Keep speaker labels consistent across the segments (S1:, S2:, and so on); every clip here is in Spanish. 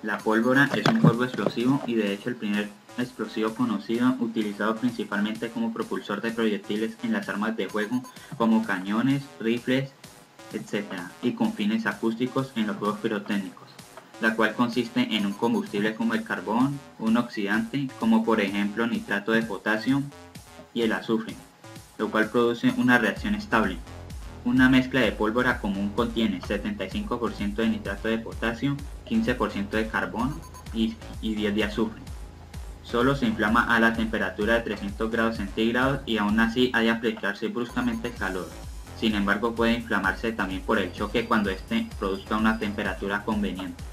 S1: La pólvora es un polvo explosivo y de hecho el primer explosivo conocido utilizado principalmente como propulsor de proyectiles en las armas de fuego como cañones, rifles, etc. y con fines acústicos en los juegos pirotécnicos, la cual consiste en un combustible como el carbón, un oxidante como por ejemplo nitrato de potasio y el azufre, lo cual produce una reacción estable. Una mezcla de pólvora común contiene 75% de nitrato de potasio, 15% de carbón y 10 de azufre. Solo se inflama a la temperatura de 300 grados centígrados y aún así ha de aplicarse bruscamente el calor. Sin embargo, puede inflamarse también por el choque cuando éste produzca una temperatura conveniente.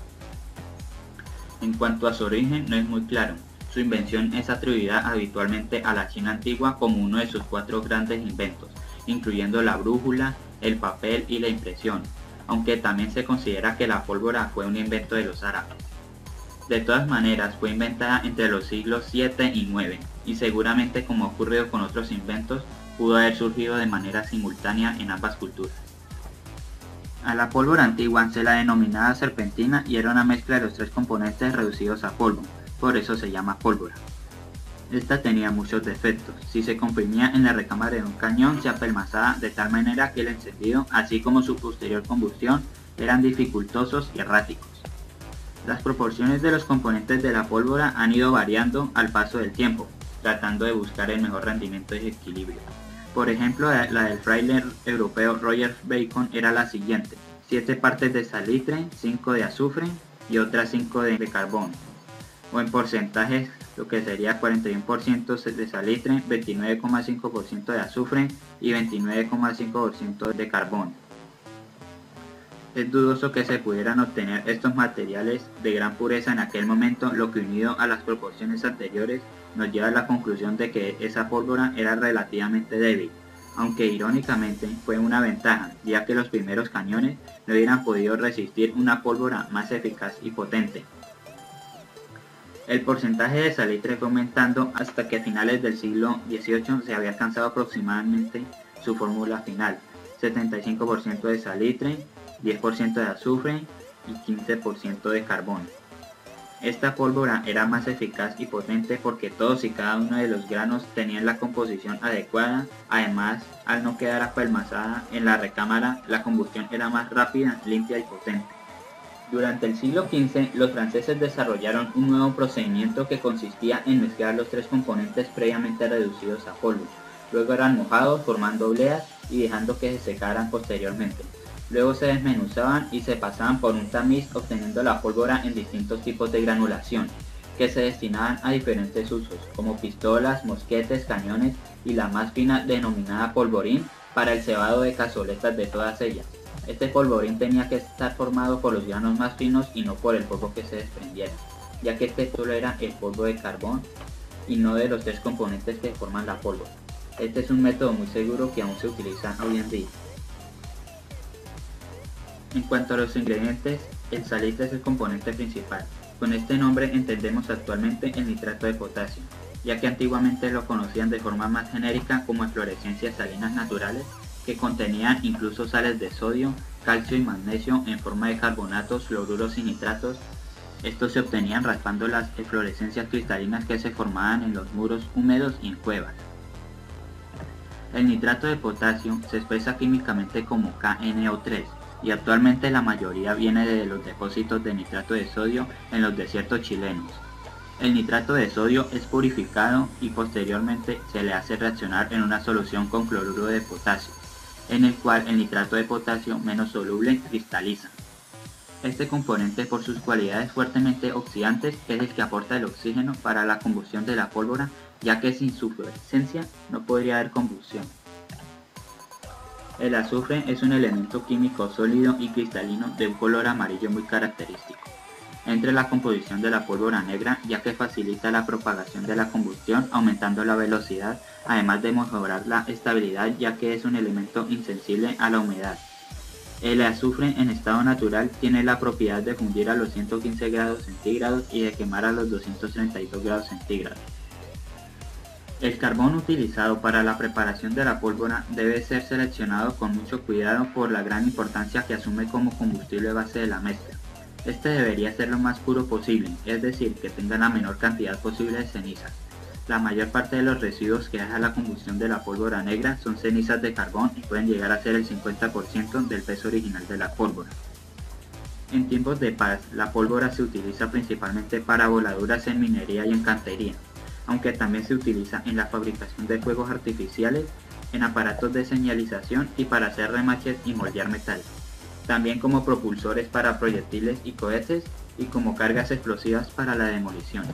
S1: En cuanto a su origen, no es muy claro. Su invención es atribuida habitualmente a la China antigua como uno de sus 4 grandes inventos, incluyendo la brújula, el papel y la impresión, aunque también se considera que la pólvora fue un invento de los árabes. De todas maneras, fue inventada entre los siglos 7 y 9, y seguramente, como ha ocurrido con otros inventos, pudo haber surgido de manera simultánea en ambas culturas. A la pólvora antigua se la denominaba serpentina y era una mezcla de los 3 componentes reducidos a polvo, por eso se llama pólvora. Esta tenía muchos defectos. Si se comprimía en la recámara de un cañón, se apelmazaba de tal manera que el encendido, así como su posterior combustión, eran dificultosos y erráticos. Las proporciones de los componentes de la pólvora han ido variando al paso del tiempo, tratando de buscar el mejor rendimiento y equilibrio. Por ejemplo, la del fraile europeo Roger Bacon era la siguiente: 7 partes de salitre, 5 de azufre y otras 5 de carbón, o en porcentajes lo que sería 41% de salitre, 29,5% de azufre y 29,5% de carbón. Es dudoso que se pudieran obtener estos materiales de gran pureza en aquel momento, lo que unido a las proporciones anteriores nos lleva a la conclusión de que esa pólvora era relativamente débil, aunque irónicamente fue una ventaja, ya que los primeros cañones no hubieran podido resistir una pólvora más eficaz y potente. El porcentaje de salitre fue aumentando hasta que a finales del siglo XVIII se había alcanzado aproximadamente su fórmula final: 75% de salitre, 10% de azufre y 15% de carbón. Esta pólvora era más eficaz y potente porque todos y cada uno de los granos tenían la composición adecuada. Además, al no quedar apelmazada en la recámara, la combustión era más rápida, limpia y potente. Durante el siglo XV, los franceses desarrollaron un nuevo procedimiento que consistía en mezclar los 3 componentes previamente reducidos a polvo. Luego eran mojados formando obleas y dejando que se secaran posteriormente. Luego se desmenuzaban y se pasaban por un tamiz, obteniendo la pólvora en distintos tipos de granulación, que se destinaban a diferentes usos, como pistolas, mosquetes, cañones y la más fina denominada polvorín para el cebado de cazoletas de todas ellas. Este polvorín tenía que estar formado por los granos más finos y no por el polvo que se desprendiera, ya que este solo era el polvo de carbón y no de los 3 componentes que forman la pólvora. Este es un método muy seguro que aún se utiliza hoy en día. En cuanto a los ingredientes, el salitre es el componente principal. Con este nombre entendemos actualmente el nitrato de potasio, ya que antiguamente lo conocían de forma más genérica como eflorescencias salinas naturales, que contenían incluso sales de sodio, calcio y magnesio en forma de carbonatos, fluoruros y nitratos. Estos se obtenían raspando las eflorescencias cristalinas que se formaban en los muros húmedos y en cuevas. El nitrato de potasio se expresa químicamente como KNO3 y actualmente la mayoría viene de los depósitos de nitrato de sodio en los desiertos chilenos. El nitrato de sodio es purificado y posteriormente se le hace reaccionar en una solución con cloruro de potasio, en el cual el nitrato de potasio menos soluble cristaliza. Este componente, por sus cualidades fuertemente oxidantes, es el que aporta el oxígeno para la combustión de la pólvora, ya que sin su fluorescencia no podría haber combustión. El azufre es un elemento químico sólido y cristalino de un color amarillo muy característico. Entra en la composición de la pólvora negra, ya que facilita la propagación de la combustión aumentando la velocidad, además de mejorar la estabilidad, ya que es un elemento insensible a la humedad. El azufre en estado natural tiene la propiedad de fundir a los 115 grados centígrados y de quemar a los 232 grados centígrados. El carbón utilizado para la preparación de la pólvora debe ser seleccionado con mucho cuidado por la gran importancia que asume como combustible base de la mezcla. Este debería ser lo más puro posible, es decir, que tenga la menor cantidad posible de cenizas. La mayor parte de los residuos que deja la combustión de la pólvora negra son cenizas de carbón y pueden llegar a ser el 50% del peso original de la pólvora. En tiempos de paz, la pólvora se utiliza principalmente para voladuras en minería y en cantería, aunque también se utiliza en la fabricación de fuegos artificiales, en aparatos de señalización y para hacer remaches y moldear metal. También como propulsores para proyectiles y cohetes y como cargas explosivas para la demolición.